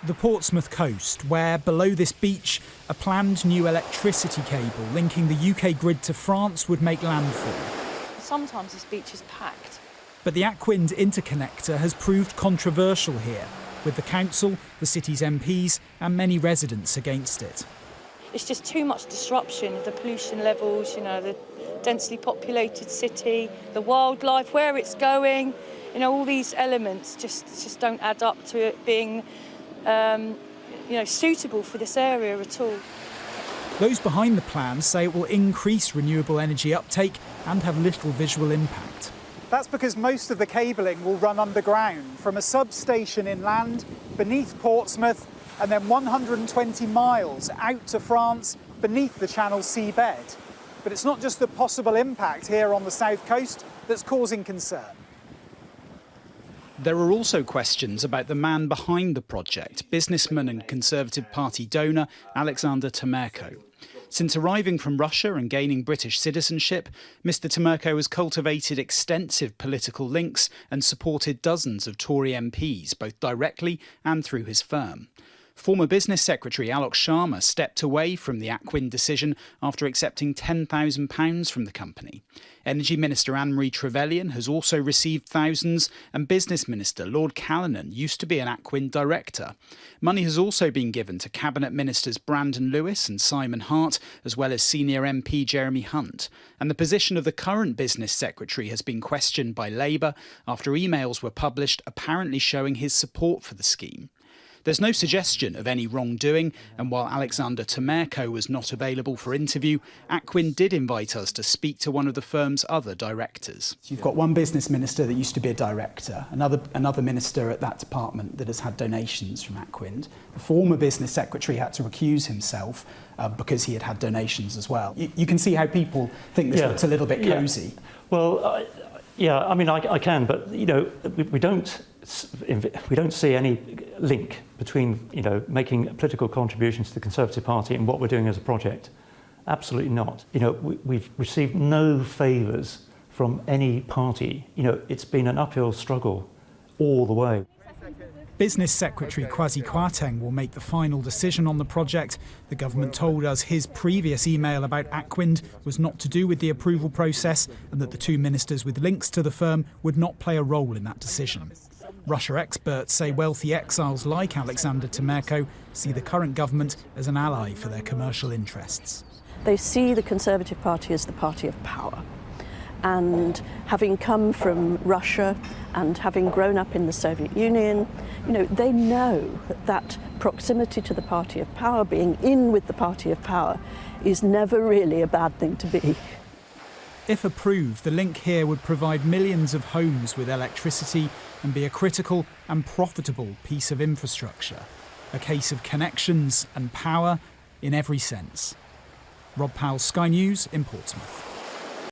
The Portsmouth coast, where below this beach a planned new electricity cable linking the UK grid to France would make landfall. Sometimes this beach is packed. But the Aquind interconnector has proved controversial here, with the council, the city's MPs and many residents against it. It's just too much disruption of the pollution levels, the densely populated city, the wildlife, where it's going, all these elements just don't add up to it being suitable for this area at all. Those behind the plan say it will increase renewable energy uptake and have little visual impact. That's because most of the cabling will run underground from a substation inland beneath Portsmouth and then 120 miles out to France beneath the Channel seabed. But it's not just the possible impact here on the south coast that's causing concern. There are also questions about the man behind the project, businessman and Conservative Party donor Alexander Temerko. Since arriving from Russia and gaining British citizenship, Mr Tamerko has cultivated extensive political links and supported dozens of Tory MPs, both directly and through his firm. Former Business Secretary Alok Sharma stepped away from the Aquind decision after accepting £10,000 from the company. Energy Minister Anne-Marie Trevelyan has also received thousands, and Business Minister Lord Callanan used to be an Aquind director. Money has also been given to Cabinet Ministers Brandon Lewis and Simon Hart, as well as senior MP Jeremy Hunt. And the position of the current Business Secretary has been questioned by Labour after emails were published apparently showing his support for the scheme. There's no suggestion of any wrongdoing, and while Alexander Temerko was not available for interview, Aquind did invite us to speak to one of the firm's other directors. You've got one business minister that used to be a director, another minister at that department that has had donations from Aquind. The former business secretary had to recuse himself because he had had donations as well. You can see how people think this looks a little bit cosy. Well, I can, but we don't see any link between making political contributions to the Conservative Party and what we're doing as a project. Absolutely not. We've received no favours from any party. It's been an uphill struggle all the way. Business Secretary Kwasi Kwarteng will make the final decision on the project. The government told us his previous email about Aquind was not to do with the approval process and that the two ministers with links to the firm would not play a role in that decision. Russia experts say wealthy exiles like Alexander Temerko see the current government as an ally for their commercial interests. They see the Conservative Party as the party of power. And having come from Russia and having grown up in the Soviet Union, they know that proximity to the party of power, being in with the party of power, is never really a bad thing to be. If approved, the link here would provide millions of homes with electricity and be a critical and profitable piece of infrastructure. A case of connections and power in every sense. Rob Powell, Sky News in Portsmouth.